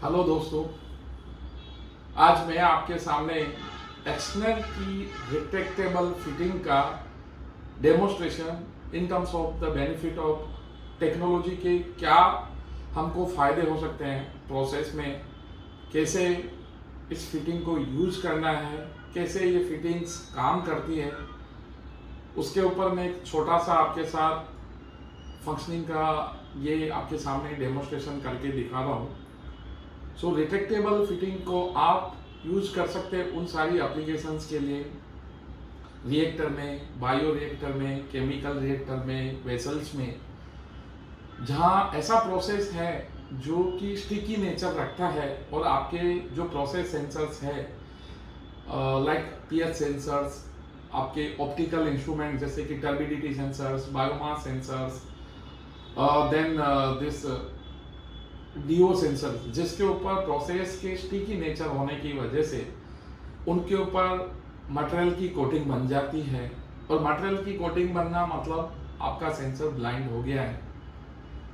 Hello दोस्तों, आज मैं आपके सामने एक्सनर की रिट्रैक्टेबल फिटिंग का demonstration in terms of the benefit of technology के क्या हमको फायदे हो सकते हैं प्रोसेस में, कैसे इस फिटिंग को यूज करना है, कैसे ये फिटिंग्स काम करती है, उसके ऊपर मैं एक छोटा सा आपके साथ फंक्शनिंग का ये आपके सामने डेमोस्ट्रेशन करके दिखा रहा हूँ। सो रिट्रैक्टेबल फिटिंग को आप यूज कर सकते हैं उन सारी एप्लीकेशंस के लिए, रिएक्टर में, बायो रिएक्टर में, केमिकल रिएक्टर में, वेसल्स में, जहाँ ऐसा प्रोसेस है जो कि स्टिकी नेचर रखता है और आपके जो प्रोसेस सेंसर्स है लाइक पीएच सेंसर्स, आपके ऑप्टिकल इंस्ट्रूमेंट जैसे कि turbidity sensors, biomass sensors, then this DO sensor, जिसके ऊपर प्रोसेस के स्टिकी नेचर होने की वजह से उनके ऊपर मटेरियल की कोटिंग बन जाती है। और मटेरियल की कोटिंग बनना मतलब आपका सेंसर ब्लाइंड हो गया है,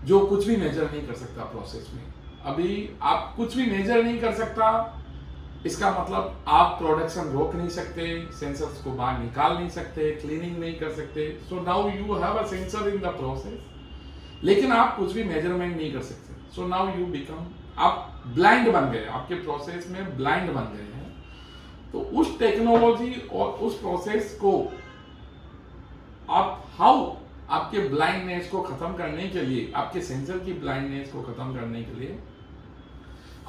जो कुछ भी मेजर नहीं कर सकता प्रोसेस में। अभी आप कुछ भी मेजर नहीं कर सकता, इसका मतलब आप प्रोडक्शन रोक नहीं सकते, सेंसर्स को बाहर निकाल नहीं सकते, क्लीनिंग नहीं कर सकते। So now you have a sensor in the process, लेकिन आप कुछ भी मेजरमेंट नहीं कर सकते। सो नाउ यू बिकम, आप ब्लाइंड बन गए, आपके प्रोसेस में ब्लाइंड बन गए हैं। तो उस टेक्नोलॉजी और उस प्रोसेस को आप आपके ब्लाइंडनेस को खत्म करने के लिए, आपके सेंसर की ब्लाइंडनेस को खत्म करने के लिए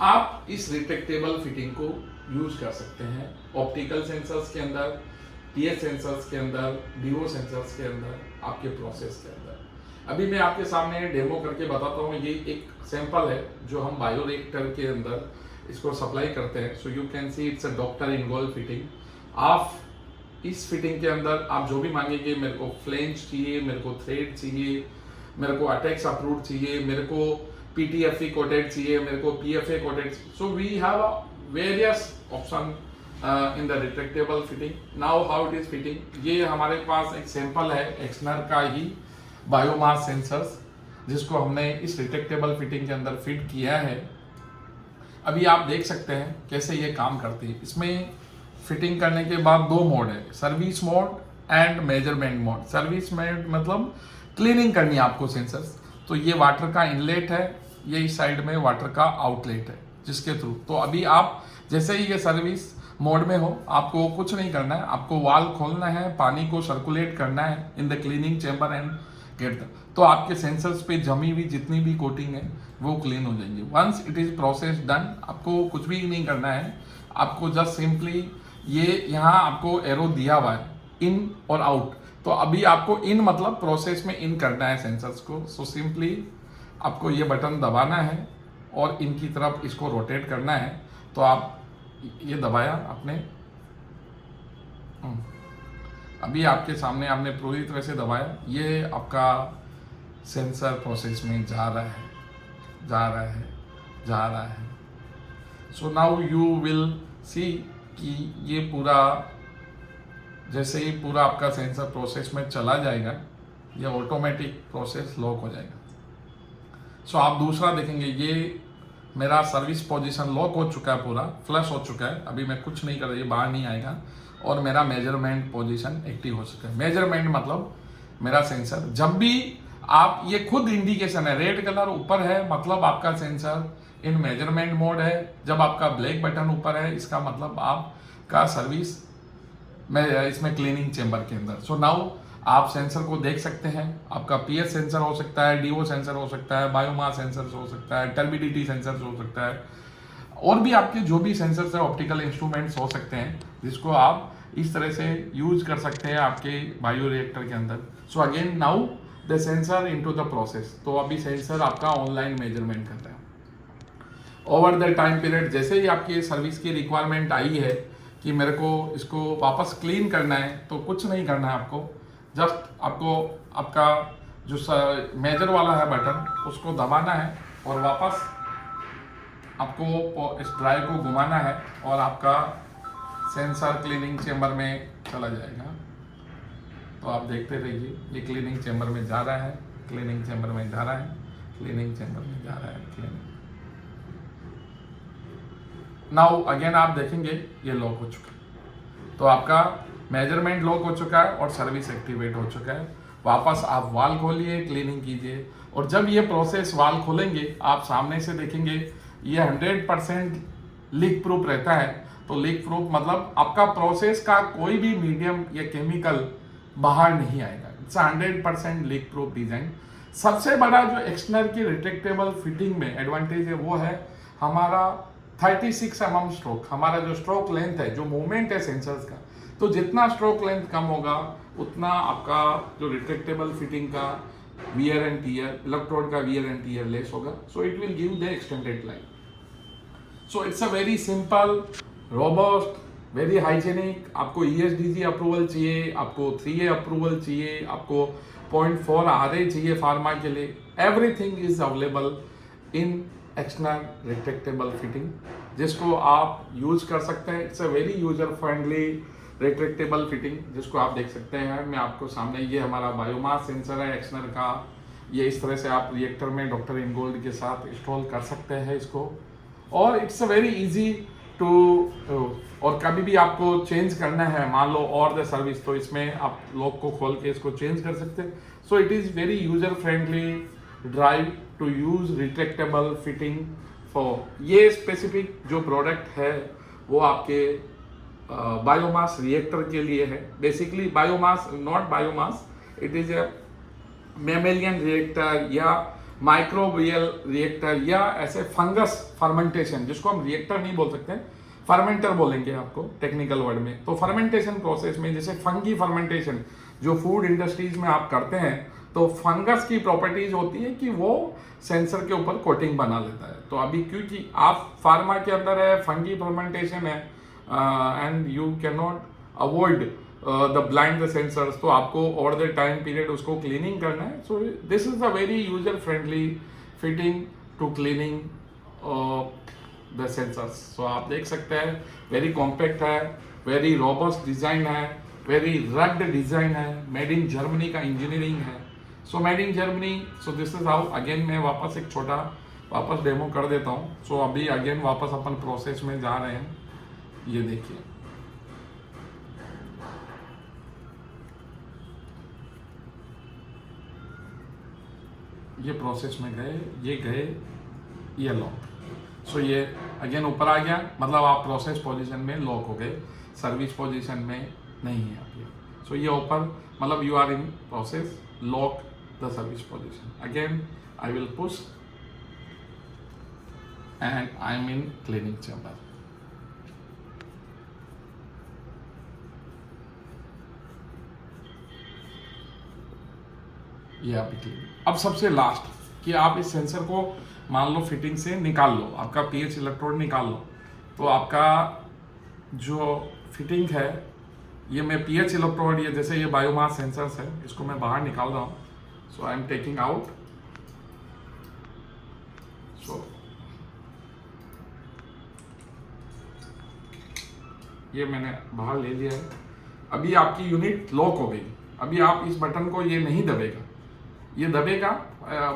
आप इस रिट्रैक्टेबल फिटिंग को यूज कर सकते हैं ऑप्टिकल सेंसर्स के अंदर, पीएच सेंसर्स के अंदर, डीओ सेंसर्स के अंदर, आपके प्रोसेस के अंदर। अभी मैं आपके सामने डेमो करके बताता हूँ। ये एक सैंपल है जो हम बायो रिएक्टर के अंदर इसको सप्लाई करते हैं। So you can see it's a doctor involve fitting. आप इस फिटिंग के अंदर आप जो भी मांगेंगे, मेरे को फ्लेंज चाहिए, मेरे को थ्रेड चाहिए, मेरे को अटैक्स अप्रूव्ड चाहिए, मेरे को पीटीएफई कोटेड चाहिए, मेरे को PFA coated. So we have various option in the retractable fitting. Now how it is fitting, ये हमारे पास एक सैंपल है एक्सनर का ही बायोमास सेंसर्स, जिसको हमने इस रिट्रैक्टेबल फिटिंग के अंदर फिट किया है। अभी आप देख सकते हैं कैसे ये काम करती है। इसमें फिटिंग करने के बाद दो मोड है, service mode and measurement mode. Service mode मतलब क्लीनिंग करनी है आपको सेंसर्स। तो ये वाटर का इनलेट है, ये इस साइड में वाटर का आउटलेट है, जिसके थ्रू तो अभी आप जैसे ही ये सर्विस मोड में हो, आपको कुछ नहीं करना है, आपको वाल खोलना है, पानी को सर्कुलेट करना है in the cleaning chamber and get the, तो आपके सेंसर्स पे जमी हुई जितनी भी कोटिंग है वो क्लीन हो जाएंगी। Once it is process done, आपको कुछ भी नहीं करना है, आपको जस्ट सिंपली ये यहाँ आपको एरो दिया हुआ है इन और आउट। तो अभी आपको इन मतलब प्रोसेस में इन करना है सेंसर्स को। सो सिंपली आपको ये बटन दबाना है और इनकी तरफ इसको रोटेट करना है। तो आप ये दबाया आपने, अभी आपके सामने आपने पूरी तरह से दबाया, ये आपका सेंसर प्रोसेस में जा रहा है, जा रहा है, जा रहा है। So now you will see कि ये पूरा, जैसे ही पूरा आपका सेंसर प्रोसेस में चला जाएगा, ये ऑटोमेटिक प्रोसेस लॉक हो जाएगा। सो आप दूसरा देखेंगे, ये मेरा सर्विस पोजीशन लॉक हो चुका है, पूरा फ्लश हो चुका है। अभी मैं कुछ नहीं कर रहा, ये बाहर नहीं आएगा। और मेरा मेजरमेंट पोजीशन एक्टिव हो चुका है। मेजरमेंट मतलब मेरा सेंसर, जब भी आप, ये खुद इंडिकेशन है, रेड कलर ऊपर है मतलब आपका सेंसर इन मेजरमेंट मोड है। जब आपका ब्लैक बटन ऊपर है, इसका मतलब आपका सर्विस में इसमें क्लीनिंग चेंबर के अंदर। सो नाउ आप सेंसर को देख सकते हैं। आपका पीएच सेंसर हो सकता है, डीओ सेंसर हो सकता है, बायोमास सेंसर हो सकता है, टर्बिडिटी सेंसर हो सकता है, और भी आपके जो भी सेंसर्स है, ऑप्टिकल इंस्ट्रूमेंट्स हो सकते हैं, जिसको आप इस तरह से यूज कर सकते हैं आपके बायो रिएक्टर के अंदर। So again now the sensor into the process. तो अभी सेंसर आपका ऑनलाइन मेजरमेंट कर रहा है ओवर द टाइम पीरियड। जैसे ही आपकी सर्विस की रिक्वायरमेंट आई है कि मेरे को इसको वापस क्लीन करना है, तो कुछ नहीं करना है आपको, जस्ट आपको आपका जो मेजर वाला है बटन, उसको दबाना है और वापस आपको इस ड्राइव को घुमाना है और आपका सेंसर क्लीनिंग चेंबर में चला जाएगा। तो आप देखते रहिए, ये क्लीनिंग चेंबर में जा रहा है, क्लीनिंग चेंबर में जा रहा है, क्लीनिंग चेंबर में जा रहा है, क्लीनिंग। नाउ अगेन आप देखेंगे ये लॉक हो चुका है, तो आपका मेजरमेंट लॉक हो चुका है और सर्विस एक्टिवेट हो चुका है। वापस आप वाल खोलिए, क्लीनिंग कीजिए, और जब ये प्रोसेस वाल खोलेंगे आप सामने से देखेंगे ये 100% लीक प्रूफ रहता है। तो लीक प्रूफ मतलब आपका प्रोसेस का कोई भी मीडियम या केमिकल बाहर नहीं आएगा। It's 100% leak proof design. सबसे बड़ा जो एक्सटर्नल की रिट्रैक्टेबल फिटिंग में एडवांटेज है वो है हमारा 36 mm स्ट्रोक। हमारा जो स्ट्रोक लेंथ है, जो मूवमेंट है सेंसर्स का, तो जितना स्ट्रोक लेंथ कम होगा उतना आपका जो रिट्रैक्टेबल फिटिंग का वियर एंड टीयर, इलेक्ट्रोड का वियर एंड टीयर लेस होगा। So it will give the extended life. So it's a very simple, robust, very hygienic. आपको ESDG अप्रूवल चाहिए, आपको 3A अप्रूवल चाहिए, आपको 0.4 RA चाहिए फार्मा के लिए, everything is available in external retractable fitting, जिसको आप यूज कर सकते हैं। It's a very user friendly retractable fitting, जिसको आप देख सकते हैं। मैं आपको सामने, ये हमारा बायोमास सेंसर है एक्सटर्नल का। ये इस तरह से आप रिएक्टर में डॉक्टर इनगोल्ड के साथ इंस्टॉल कर सकते हैं इसको, और it's a very easy to. और कभी भी आपको चेंज करना है, मान लो और द सर्विस, तो इसमें आप लॉक को खोल के इसको चेंज कर सकते हैं। So it is very user friendly drive to use retractable fitting for. ये स्पेसिफिक जो प्रोडक्ट है वो आपके बायोमास रिएक्टर के लिए है। Basically biomass, not biomass, it is a mammalian reactor या माइक्रोबियल रिएक्टर या ऐसे फंगस फर्मेंटेशन, जिसको हम रिएक्टर नहीं बोल सकते, फर्मेंटर बोलेंगे आपको टेक्निकल वर्ड में। तो फर्मेंटेशन प्रोसेस में जैसे फंगी फर्मेंटेशन जो फूड इंडस्ट्रीज में आप करते हैं, तो फंगस की प्रॉपर्टीज होती है कि वो सेंसर के ऊपर कोटिंग बना लेता है। तो अभी क्योंकि आप फार्मा के अंदर है, फंगी फर्मेंटेशन है, and you can not avoid the blind the sensors, तो आपको ओवर द टाइम पीरियड उसको क्लीनिंग करना है। So this is a very user friendly fitting to cleaning the sensors. So आप देख सकते हैं वेरी कॉम्पैक्ट है, वेरी रोबस्ट डिजाइन है, वेरी रग्ड डिजाइन है, मेड इन जर्मनी का इंजीनियरिंग है। So made in Germany. So this is how. Again मैं वापस एक छोटा वापस डेमो कर देता हूँ। सो अभी अगेन वापस अपन प्रोसेस में जा रहे हैं। ये देखिए, ये प्रोसेस में गए, ये गए, ये लॉक। सो ये अगेन ऊपर आ गया, मतलब आप प्रोसेस पोजीशन में लॉक हो गए, सर्विस पोजीशन में नहीं है आप ये। सो ये ऊपर, मतलब you are in process, lock the service position. Again I will push and I am in cleaning chamber. ये आप क्लीनिंग। अब सबसे लास्ट कि आप इस सेंसर को मान लो फिटिंग से निकाल लो, आपका पीएच इलेक्ट्रोड निकाल लो, तो आपका जो फिटिंग है, ये मैं पीएच इलेक्ट्रोड, ये जैसे ये बायोमास सेंसर्स है, इसको मैं बाहर निकाल रहा हूँ। सो आई एम टेकिंग आउट। सो ये मैंने बाहर ले लिया है। अभी आपकी यूनिट लॉक हो गई। अभी आप इस बटन को, ये नहीं दबेगा, ये दबेगा,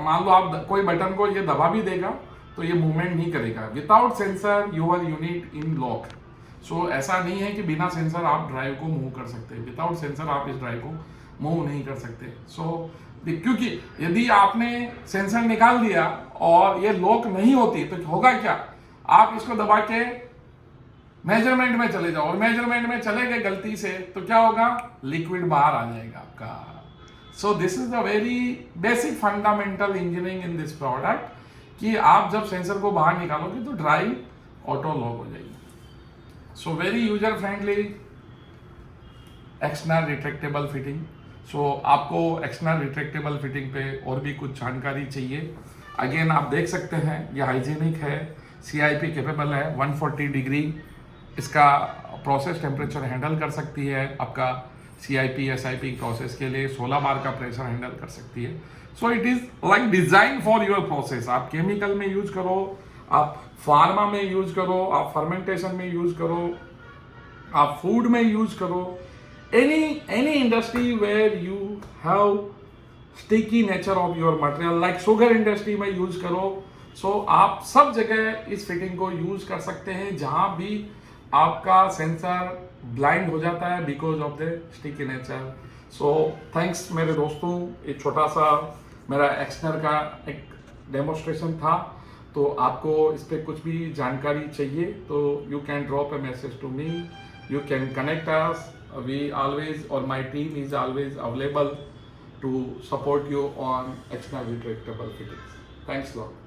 मान लो आप कोई बटन को ये दबा भी देगा तो ये मूवमेंट नहीं करेगा। Without sensor your unit in lock. So ऐसा नहीं है कि बिना सेंसर आप ड्राइव को मूव कर सकते हैं। विदाउट सेंसर आप इस ड्राइव को मूव नहीं कर सकते। सो क्योंकि यदि आपने सेंसर निकाल दिया और ये लॉक नहीं होती तो होगा क्या, आप इसको दबा के मेजरमेंट में चले जाओ और मेजरमेंट में चले गए गलती से, तो क्या होगा, लिक्विड बाहर आ जाएगा आपका। सो this is a very basic fundamental engineering in this product कि आप जब सेंसर को बाहर निकालोगे तो ड्राइव ऑटो लॉक हो जाएगी। So very user friendly external retractable fitting. So आपको एक्सटर्नल रिट्रैक्टेबल फिटिंग पे और भी कुछ जानकारी चाहिए, अगेन आप देख सकते हैं, ये हाइजीनिक है, CIP केपेबल है, 140 डिग्री इसका प्रोसेस टेम्परेचर हैंडल कर सकती है। आपका CIP SIP प्रोसेस के लिए 16 बार का प्रेशर हैंडल कर सकती है। So it is like design for your process. आप केमिकल में यूज करो, आप फार्मा में यूज करो, आप फर्मेंटेशन में यूज करो, आप फूड में यूज करो, any industry where you have sticky nature of your material, like sugar industry में यूज करो सो आप सब जगह इस फिटिंग को यूज कर सकते हैं जहां भी आपका सेंसर ब्लाइंड हो जाता है because of the sticky nature. So thanks मेरे दोस्तों, एक छोटा सा मेरा एक्सनर का एक डेमोस्ट्रेशन था। तो आपको इस पर कुछ भी जानकारी चाहिए तो you can drop a message to me, you can connect us, we always और my team is always available to support you on external retractable fittings. Thanks a lot.